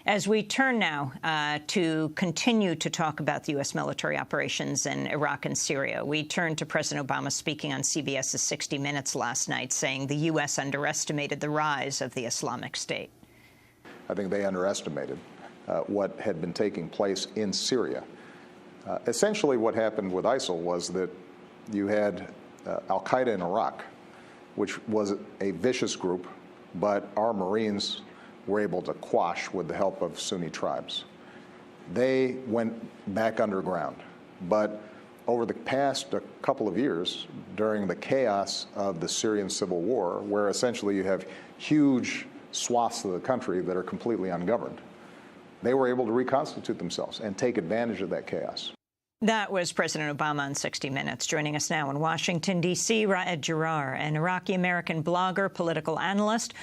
As we turn now to continue to talk about the U.S. military operations in Iraq and Syria, we turn to President Obama speaking on CBS's 60 Minutes last night, saying the U.S. underestimated the rise of the Islamic State. I think they underestimated what had been taking place in Syria. Essentially what happened with ISIL was that you had al-Qaeda in Iraq, which was a vicious group, but our Marines were able to quash with the help of Sunni tribes. They went back underground. But over the past couple of years, during the chaos of the Syrian civil war, where essentially you have huge swaths of the country that are completely ungoverned, they were able to reconstitute themselves and take advantage of that chaos. That was President Obama on 60 Minutes. Joining us now in Washington, D.C., Raed Jarrar, an Iraqi-American blogger, political analyst,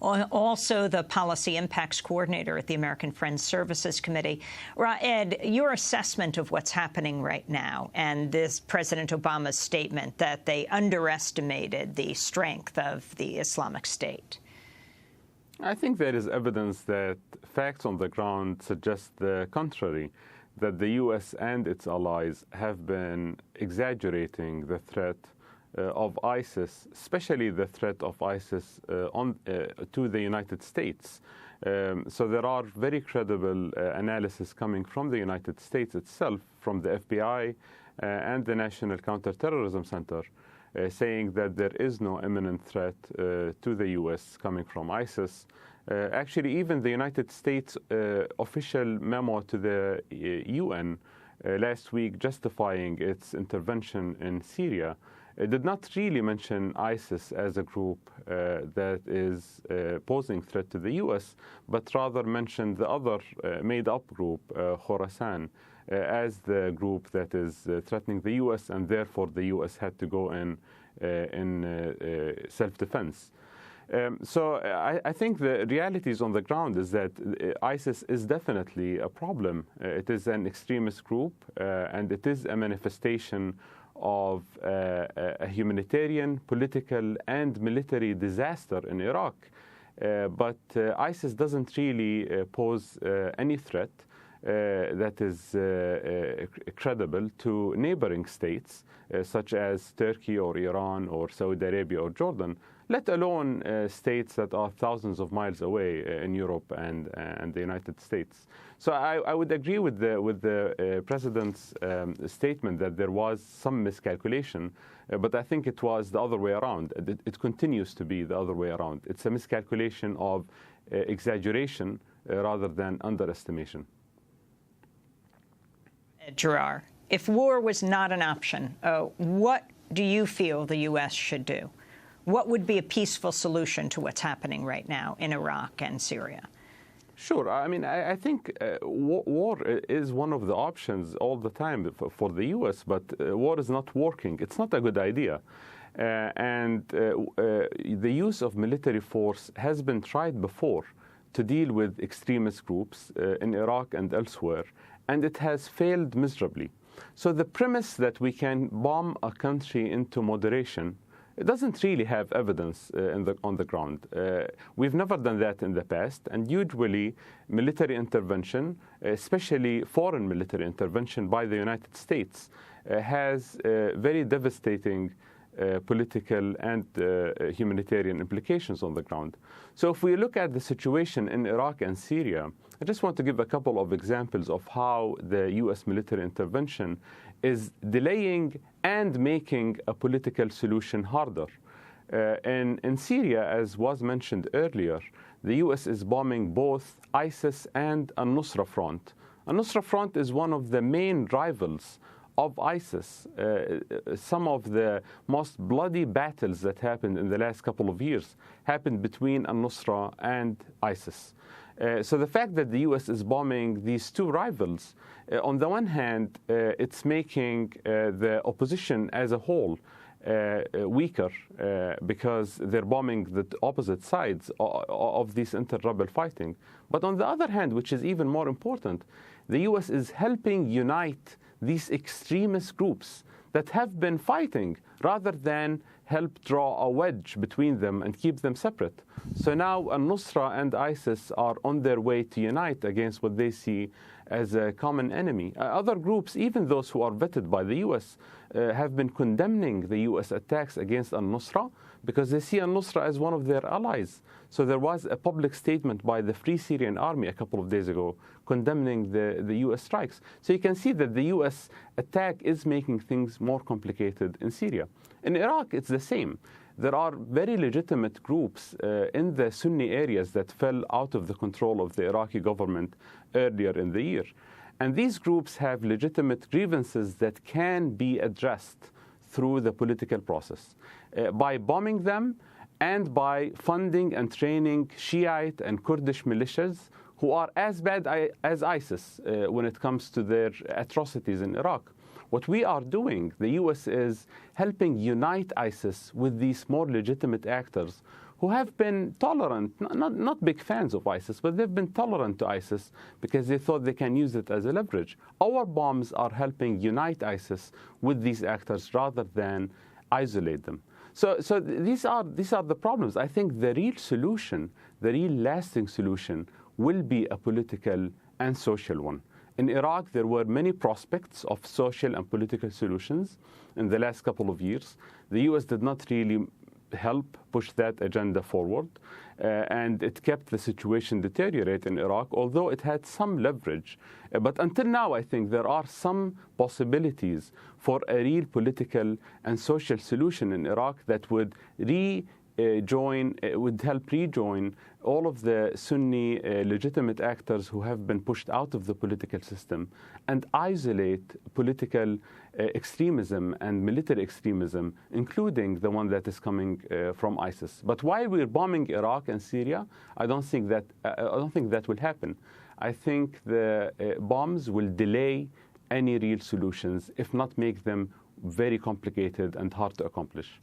also the Policy Impacts Coordinator at the American Friends Services Committee. Raed, your assessment of what's happening right now and this President Obama's statement that they underestimated the strength of the Islamic State. I think there is evidence that facts on the ground suggest the contrary, that the U.S. and its allies have been exaggerating the threat of ISIS, especially the threat of ISIS to the United States. So there are very credible analysis coming from the United States itself, from the FBI and the National Counterterrorism Center, saying that there is no imminent threat to the U.S. coming from ISIS. Actually, even the United States official memo to the UN last week justifying its intervention in Syria did not really mention ISIS as a group that is posing threat to the U.S., but rather mentioned the other made-up group, Khorasan, as the group that is threatening the U.S., and therefore the U.S. had to go in self-defense. So I think the realities on the ground is that ISIS is definitely a problem. It is an extremist group, and it is a manifestation of a humanitarian, political, and military disaster in Iraq. But ISIS doesn't really pose any threat that is credible to neighboring states, such as Turkey or Iran or Saudi Arabia or Jordan, let alone states that are thousands of miles away in Europe and the United States. So I would agree with the President's statement that there was some miscalculation, but I think it was the other way around. It continues to be the other way around. It's a miscalculation of exaggeration rather than underestimation. Jarrar, if war was not an option, what do you feel the U.S. should do? What would be a peaceful solution to what's happening right now in Iraq and Syria? Sure. I mean, I think war is one of the options all the time for the U.S., but war is not working. It's not a good idea. And the use of military force has been tried before to deal with extremist groups in Iraq and elsewhere, and it has failed miserably. So the premise that we can bomb a country into moderation, it doesn't really have evidence on the ground. We've never done that in the past, and usually military intervention, especially foreign military intervention by the United States, has very devastating political and humanitarian implications on the ground. So if we look at the situation in Iraq and Syria, I just want to give a couple of examples of how the U.S. military intervention is delaying and making a political solution harder. In Syria, as was mentioned earlier, the U.S. is bombing both ISIS and al-Nusra Front. Al-Nusra Front is one of the main rivals of ISIS. Some of the most bloody battles that happened in the last couple of years happened between al-Nusra and ISIS. So the fact that the U.S. is bombing these two rivals, on the one hand, it's making the opposition as a whole weaker because they're bombing the opposite sides of this inter-rebel fighting. But on the other hand, which is even more important, the U.S. is helping unite these extremist groups that have been fighting rather than help draw a wedge between them and keep them separate. So now al-Nusra and ISIS are on their way to unite against what they see as a common enemy. Other groups, even those who are vetted by the U.S., have been condemning the U.S. attacks against al-Nusra because they see al-Nusra as one of their allies. So there was a public statement by the Free Syrian Army a couple of days ago condemning the U.S. strikes. So you can see that the U.S. attack is making things more complicated in Syria. In Iraq, it's the same. There are very legitimate groups in the Sunni areas that fell out of the control of the Iraqi government earlier in the year. And these groups have legitimate grievances that can be addressed through the political process. By bombing them and by funding and training Shiite and Kurdish militias who are as bad as ISIS when it comes to their atrocities in Iraq. What we are doing, the U.S. is helping unite ISIS with these more legitimate actors who have been tolerant, not big fans of ISIS, but they've been tolerant to ISIS because they thought they can use it as a leverage. Our bombs are helping unite ISIS with these actors rather than isolate them. So these are the problems. I think the real solution, the real lasting solution, will be a political and social one. In Iraq, there were many prospects of social and political solutions in the last couple of years. The U.S. did not really help push that agenda forward, and it kept the situation deteriorate in Iraq, although it had some leverage. But until now, I think there are some possibilities for a real political and social solution in Iraq that would would help rejoin all of the Sunni legitimate actors who have been pushed out of the political system and isolate political extremism and military extremism, including the one that is coming from ISIS. But while we're bombing Iraq and Syria, I don't think that will happen. I think the bombs will delay any real solutions, if not make them very complicated and hard to accomplish.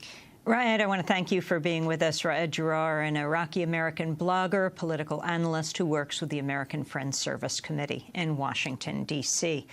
Raed, I want to thank you for being with us. Raed Jarrar, an Iraqi-American blogger, political analyst who works with the American Friends Service Committee in Washington, D.C.